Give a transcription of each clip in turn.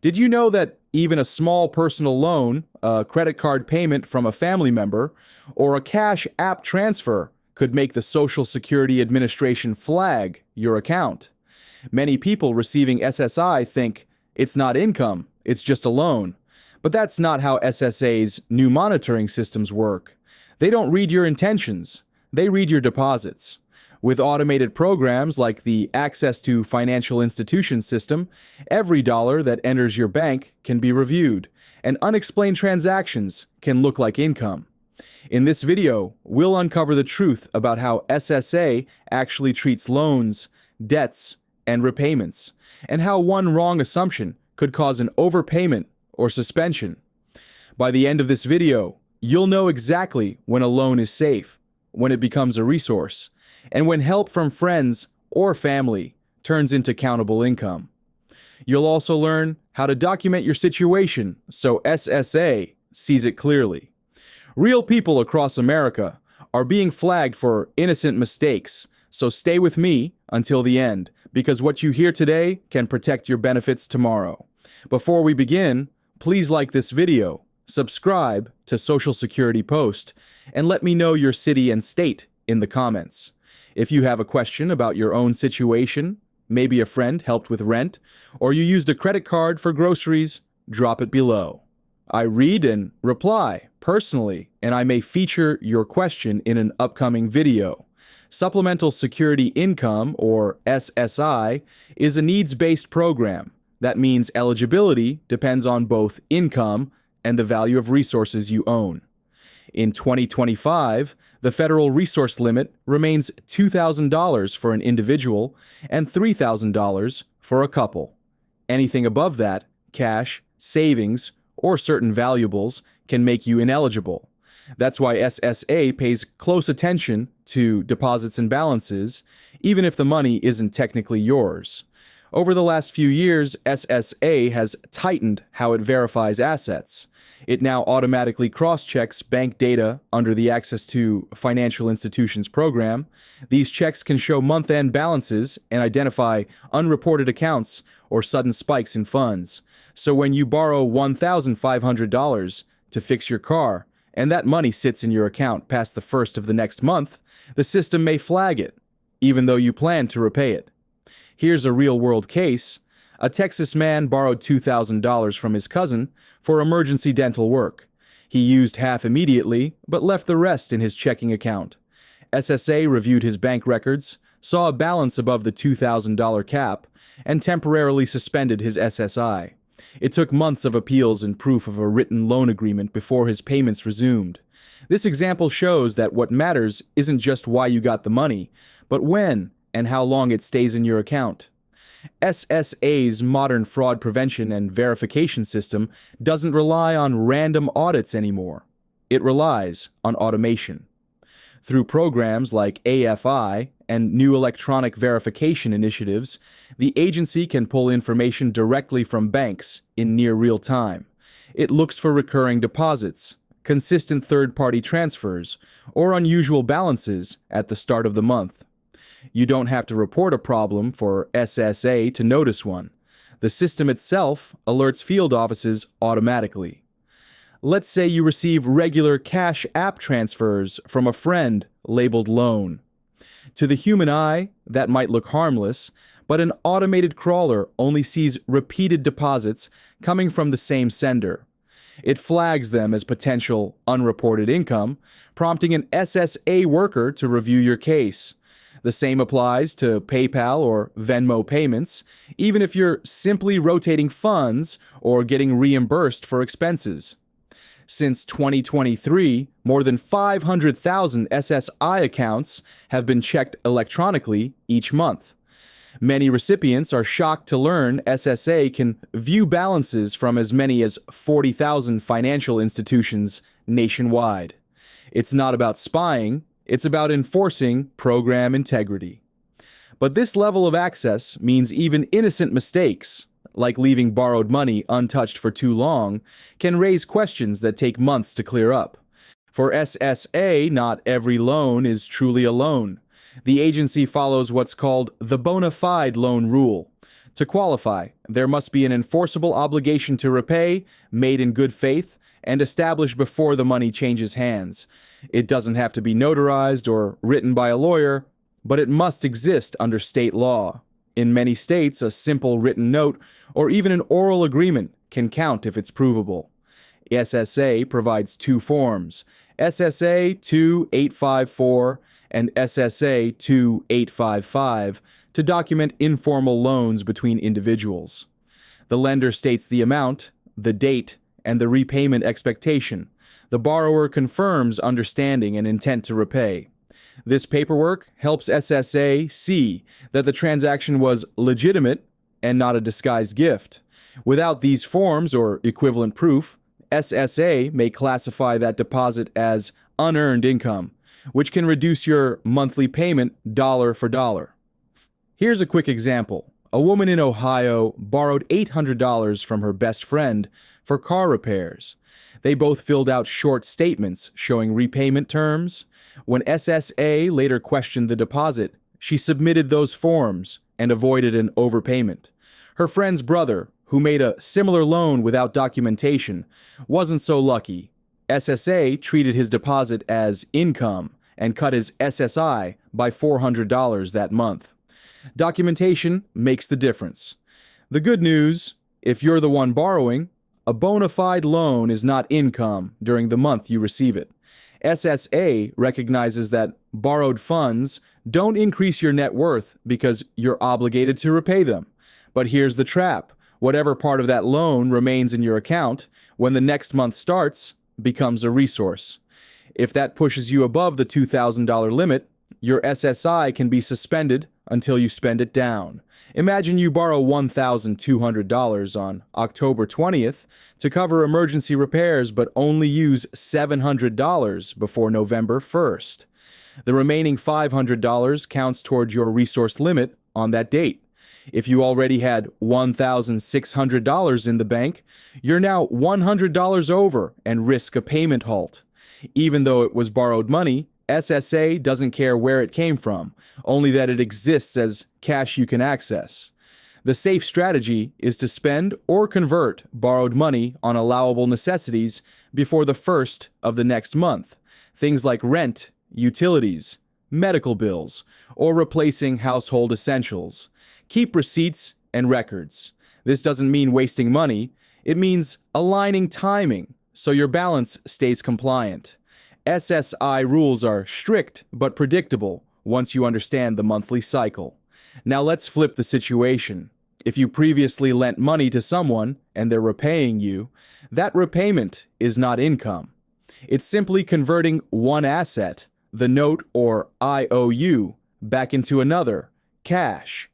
Did you know that even a small personal loan, a credit card payment from a family member, or a cash app transfer could make the Social Security Administration flag your account? Many people receiving SSI think it's not income, it's just a loan. But that's not how SSA's new monitoring systems work. They don't read your intentions, they read your deposits. With automated programs like the Access to Financial Institutions system, every dollar that enters your bank can be reviewed, and unexplained transactions can look like income. In this video, we'll uncover the truth about how SSA actually treats loans, debts, and repayments, and how one wrong assumption could cause an overpayment or suspension. By the end of this video, you'll know exactly when a loan is safe, when it becomes a resource, and when help from friends or family turns into countable income. You'll also learn how to document your situation so SSA sees it clearly. Real people across America are being flagged for innocent mistakes, so stay with me until the end, because what you hear today can protect your benefits tomorrow. Before we begin, please like this video, subscribe to Social Security Post, and let me know your city and state in the comments. If you have a question about your own situation, maybe a friend helped with rent, or you used a credit card for groceries, drop it below. I read and reply personally, and I may feature your question in an upcoming video. Supplemental Security Income, or SSI, is a needs-based program. That means eligibility depends on both income and the value of resources you own. In 2025, the federal resource limit remains $2,000 for an individual and $3,000 for a couple. Anything above that, cash, savings, or certain valuables, can make you ineligible. That's why SSA pays close attention to deposits and balances, even if the money isn't technically yours. Over the last few years, SSA has tightened how it verifies assets. It now automatically cross-checks bank data under the Access to Financial Institutions program. These checks can show month-end balances and identify unreported accounts or sudden spikes in funds. So when you borrow $1,500 to fix your car, and that money sits in your account past the first of the next month, the system may flag it, even though you plan to repay it. Here's a real-world case. A Texas man borrowed $2,000 from his cousin for emergency dental work. He used half immediately, but left the rest in his checking account. SSA reviewed his bank records, saw a balance above the $2,000 cap, and temporarily suspended his SSI. It took months of appeals and proof of a written loan agreement before his payments resumed. This example shows that what matters isn't just why you got the money, but when and how long it stays in your account. SSA's modern fraud prevention and verification system doesn't rely on random audits anymore. It relies on automation. Through programs like AFI and new electronic verification initiatives, the agency can pull information directly from banks in near real time. It looks for recurring deposits, consistent third-party transfers, or unusual balances at the start of the month. You don't have to report a problem for SSA to notice one. The system itself alerts field offices automatically. Let's say you receive regular cash app transfers from a friend labeled loan. To the human eye, that might look harmless, but an automated crawler only sees repeated deposits coming from the same sender. It flags them as potential unreported income, prompting an SSA worker to review your case. The same applies to PayPal or Venmo payments, even if you're simply rotating funds or getting reimbursed for expenses. Since 2023, more than 500,000 SSI accounts have been checked electronically each month. Many recipients are shocked to learn SSA can view balances from as many as 40,000 financial institutions nationwide. It's not about spying, it's about enforcing program integrity. But this level of access means even innocent mistakes, like leaving borrowed money untouched for too long, can raise questions that take months to clear up. For SSA, not every loan is truly a loan. The agency follows what's called the bona fide loan rule. To qualify, there must be an enforceable obligation to repay, made in good faith, and established before the money changes hands. It doesn't have to be notarized or written by a lawyer, but it must exist under state law. In many states, a simple written note or even an oral agreement can count if it's provable. SSA provides two forms, SSA 2854 and SSA 2855, to document informal loans between individuals. The lender states the amount, the date, and the repayment expectation. The borrower confirms understanding and intent to repay. This paperwork helps SSA see that the transaction was legitimate and not a disguised gift. Without these forms or equivalent proof, SSA may classify that deposit as unearned income, which can reduce your monthly payment dollar for dollar. Here's a quick example. A woman in Ohio borrowed $800 from her best friend for car repairs. They both filled out short statements showing repayment terms. When SSA later questioned the deposit, she submitted those forms and avoided an overpayment. Her friend's brother, who made a similar loan without documentation, wasn't so lucky. SSA treated his deposit as income and cut his SSI by $400 that month. Documentation makes the difference. The good news, if you're the one borrowing, a bona fide loan is not income during the month you receive it. SSA recognizes that borrowed funds don't increase your net worth because you're obligated to repay them. But here's the trap. Whatever part of that loan remains in your account when the next month starts becomes a resource. If that pushes you above the $2,000 limit, your SSI can be suspended until you spend it down. Imagine you borrow $1,200 on October 20th to cover emergency repairs but only use $700 before November 1st. The remaining $500 counts towards your resource limit on that date. If you already had $1,600 in the bank, you're now $100 over and risk a payment halt. Even though it was borrowed money, SSA doesn't care where it came from, only that it exists as cash you can access. The safe strategy is to spend or convert borrowed money on allowable necessities before the first of the next month. Things like rent, utilities, medical bills, or replacing household essentials. Keep receipts and records. This doesn't mean wasting money. It means aligning timing so your balance stays compliant. SSI rules are strict but predictable once you understand the monthly cycle. Now let's flip the situation. If you previously lent money to someone and they're repaying you, that repayment is not income. It's simply converting one asset, the note or IOU, back into another, cash.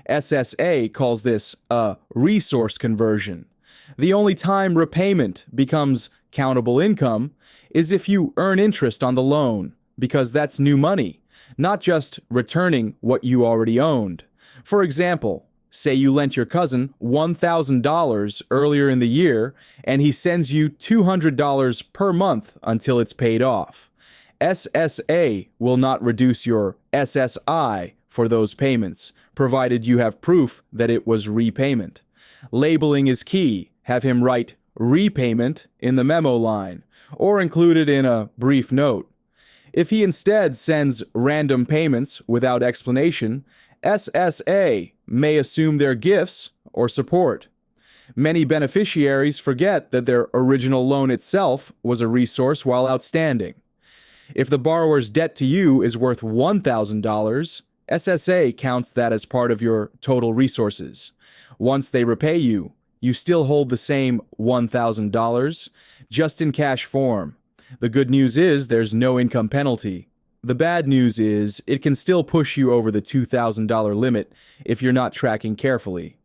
SSA calls this a resource conversion. The only time repayment becomes countable income is if you earn interest on the loan, because that's new money, not just returning what you already owned. For example, say you lent your cousin $1,000 earlier in the year, and he sends you $200 per month until it's paid off. SSA will not reduce your SSI for those payments, provided you have proof that it was repayment. Labeling is key. Have him write repayment in the memo line, or include it in a brief note. If he instead sends random payments without explanation, SSA may assume they're gifts or support. Many beneficiaries forget that their original loan itself was a resource while outstanding. If the borrower's debt to you is worth $1,000, SSA counts that as part of your total resources. Once they repay you, you still hold the same $1,000, just in cash form. The good news is there's no income penalty. The bad news is it can still push you over the $2,000 limit if you're not tracking carefully.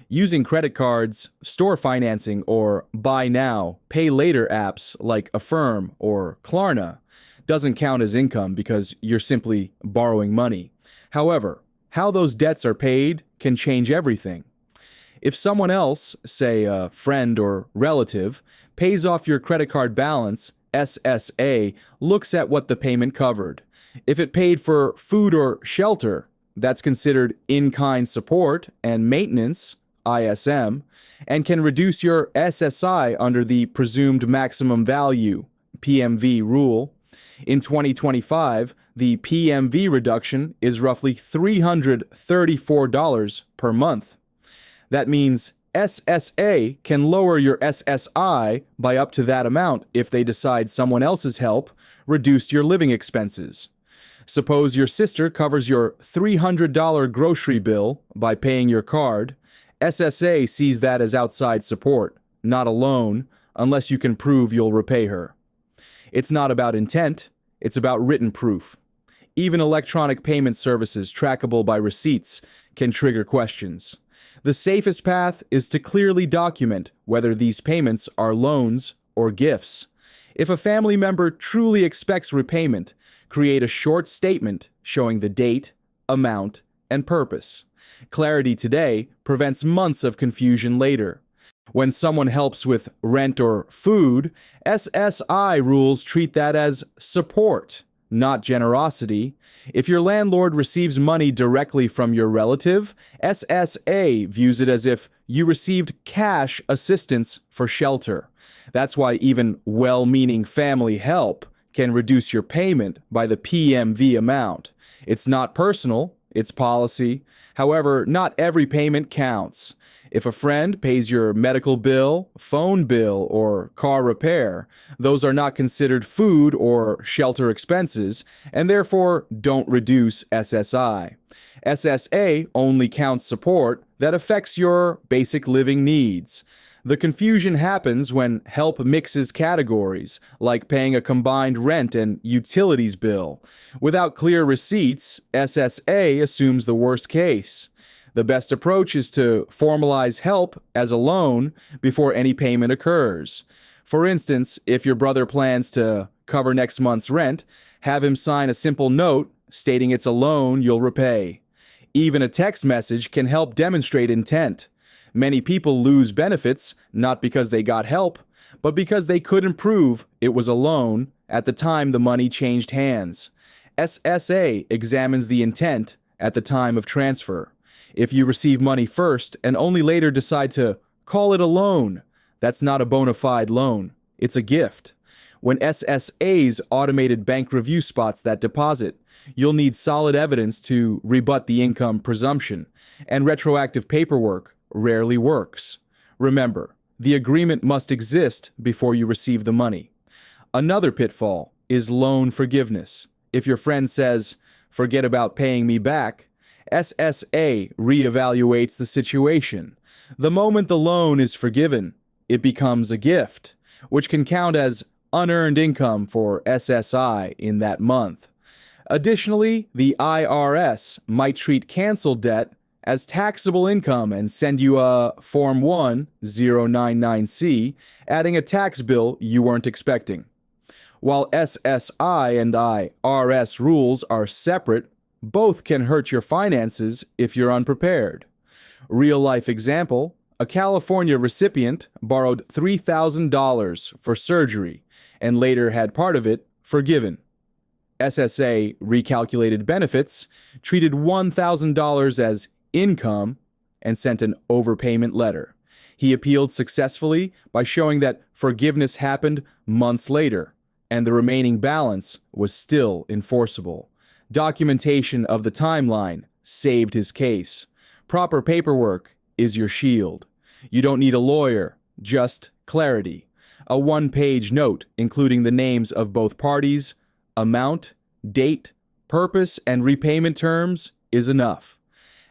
Using credit cards, store financing, or buy now, pay later apps like Affirm or Klarna doesn't count as income because you're simply borrowing money. However, how those debts are paid can change everything. If someone else, say a friend or relative, pays off your credit card balance, SSA looks at what the payment covered. If it paid for food or shelter, That's considered in-kind support and maintenance, ISM, and can reduce your SSI under the presumed maximum value, PMV rule. In 2025, the PMV reduction is roughly $334 per month. That means SSA can lower your SSI by up to that amount if they decide someone else's help reduced your living expenses. Suppose your sister covers your $300 grocery bill by paying your card. SSA sees that as outside support, not a loan, unless you can prove you'll repay her. It's not about intent, it's about written proof. Even electronic payment services trackable by receipts can trigger questions. The safest path is to clearly document whether these payments are loans or gifts. If a family member truly expects repayment, create a short statement showing the date, amount, and purpose. Clarity today prevents months of confusion later. When someone helps with rent or food, SSI rules treat that as support, not generosity. If your landlord receives money directly from your relative, SSA views it as if you received cash assistance for shelter. That's why even well-meaning family help can reduce your payment by the PMV amount. It's not personal, it's policy. However, not every payment counts. If a friend pays your medical bill, phone bill, or car repair, those are not considered food or shelter expenses, and therefore don't reduce SSI. SSA only counts support that affects your basic living needs. The confusion happens when help mixes categories, like paying a combined rent and utilities bill. Without clear receipts, SSA assumes the worst case. The best approach is to formalize help as a loan before any payment occurs. For instance, if your brother plans to cover next month's rent, have him sign a simple note stating it's a loan you'll repay. Even a text message can help demonstrate intent. Many people lose benefits not because they got help, but because they couldn't prove it was a loan at the time the money changed hands. SSA examines the intent at the time of transfer. If you receive money first and only later decide to call it a loan, that's not a bona fide loan. It's a gift. When SSA's automated bank review spots that deposit, you'll need solid evidence to rebut the income presumption, and retroactive paperwork rarely works. Remember, the agreement must exist before you receive the money. Another pitfall is loan forgiveness. If your friend says, "Forget about paying me back," SSA reevaluates the situation. The moment the loan is forgiven, it becomes a gift, which can count as unearned income for SSI in that month. Additionally, the IRS might treat canceled debt as taxable income and send you a Form 1099-C, adding a tax bill you weren't expecting. While SSI and IRS rules are separate, both can hurt your finances if you're unprepared. Real-life example, a California recipient borrowed $3,000 for surgery and later had part of it forgiven. SSA recalculated benefits, treated $1,000 as income, and sent an overpayment letter. He appealed successfully by showing that forgiveness happened months later, and the remaining balance was still enforceable. Documentation of the timeline saved his case. Proper paperwork is your shield. You don't need a lawyer, just clarity. A one-page note including the names of both parties, amount, date, purpose, and repayment terms is enough.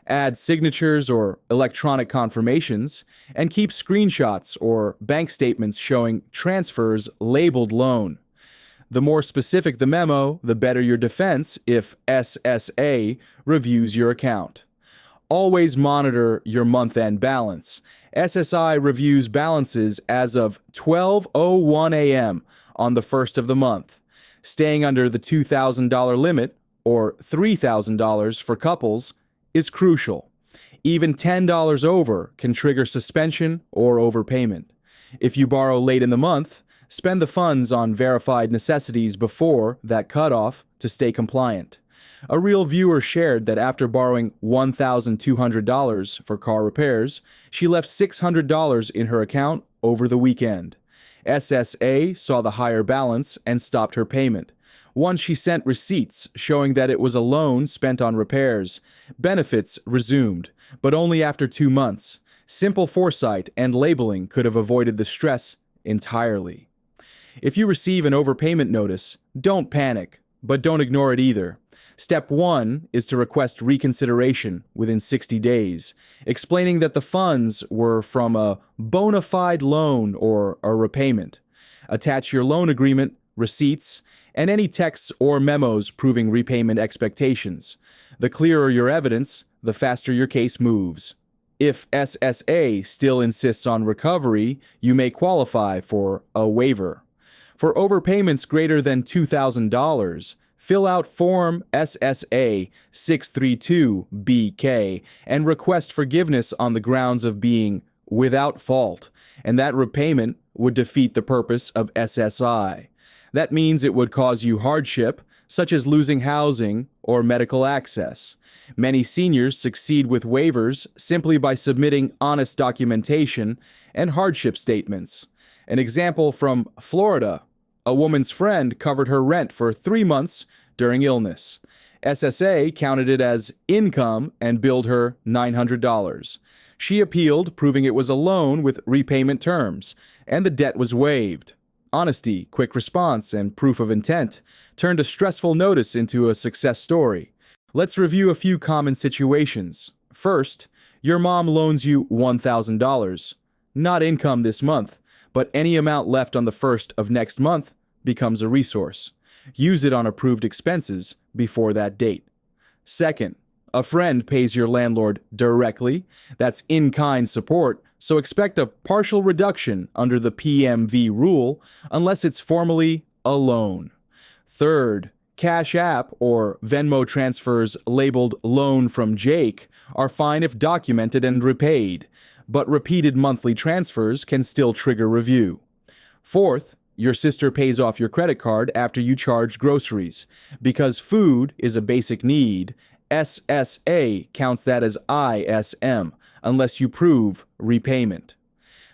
Add signatures or electronic confirmations, and keep screenshots or bank statements showing transfers labeled loan. The more specific the memo, the better your defense if SSA reviews your account. Always monitor your month-end balance. SSI reviews balances as of 12:01 a.m. on the first of the month. Staying under the $2,000 limit, or $3,000 for couples, is crucial. Even $10 over can trigger suspension or overpayment. If you borrow late in the month, spend the funds on verified necessities before that cutoff to stay compliant. A real viewer shared that after borrowing $1,200 for car repairs, she left $600 in her account over the weekend. SSA saw the higher balance and stopped her payment. Once she sent receipts showing that it was a loan spent on repairs. Benefits resumed, but only after 2 months. Simple foresight and labeling could have avoided the stress entirely. If you receive an overpayment notice, don't panic, but don't ignore it either. Step 1 is to request reconsideration within 60 days, explaining that the funds were from a bona fide loan or a repayment. Attach your loan agreement, receipts, and any texts or memos proving repayment expectations. The clearer your evidence, the faster your case moves. If SSA still insists on recovery, you may qualify for a waiver. For overpayments greater than $2,000, fill out Form SSA 632BK and request forgiveness on the grounds of being without fault, and that repayment would defeat the purpose of SSI. That means it would cause you hardship, such as losing housing or medical access. Many seniors succeed with waivers simply by submitting honest documentation and hardship statements. An example from Florida: a woman's friend covered her rent for 3 months during illness. SSA counted it as income and billed her $900. She appealed, proving it was a loan with repayment terms, and the debt was waived. Honesty, quick response, and proof of intent turned a stressful notice into a success story. Let's review a few common situations. First, your mom loans you $1,000. Not income this month, but any amount left on the 1st of next month becomes a resource. Use it on approved expenses before that date. Second, a friend pays your landlord directly. That's in-kind support, so expect a partial reduction under the PMV rule unless it's formally a loan. Third, Cash App or Venmo transfers labeled loan from Jake are fine if documented and repaid, but repeated monthly transfers can still trigger review. Fourth, your sister pays off your credit card after you charge groceries. Because food is a basic need, SSA counts that as ISM, unless you prove repayment.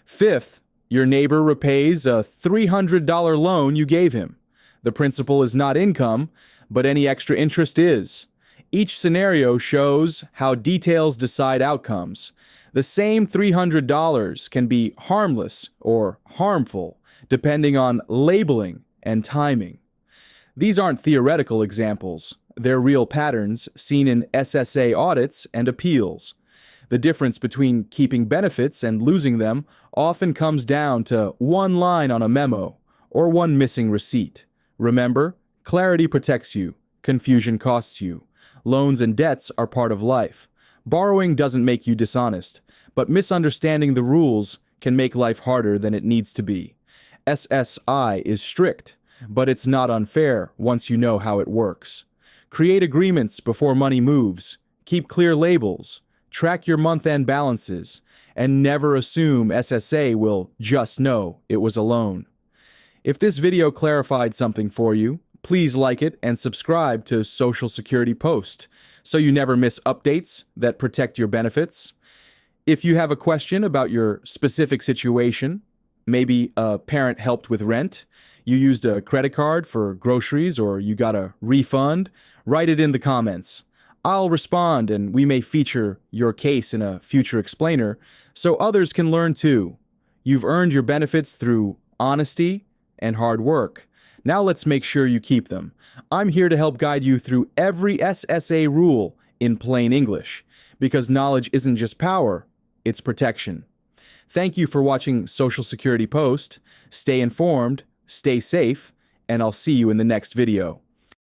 Fifth, your neighbor repays a $300 loan you gave him. The principal is not income, but any extra interest is. Each scenario shows how details decide outcomes. The same $300 can be harmless or harmful, depending on labeling and timing. These aren't theoretical examples. They're real patterns seen in SSA audits and appeals. The difference between keeping benefits and losing them often comes down to one line on a memo or one missing receipt. Remember, clarity protects you, confusion costs you. Loans and debts are part of life. Borrowing doesn't make you dishonest, but misunderstanding the rules can make life harder than it needs to be. SSI is strict, but it's not unfair once you know how it works. Create agreements before money moves. Keep clear labels. Track your month-end balances. And never assume SSA will just know it was a loan. If this video clarified something for you, please like it and subscribe to Social Security Post so you never miss updates that protect your benefits. If you have a question about your specific situation, maybe a parent helped with rent, you used a credit card for groceries, or you got a refund, write it in the comments. I'll respond and we may feature your case in a future explainer so others can learn too. You've earned your benefits through honesty and hard work. Now let's make sure you keep them. I'm here to help guide you through every SSA rule in plain English, because knowledge isn't just power, it's protection. Thank you for watching Social Security Post. Stay informed, stay safe, and I'll see you in the next video.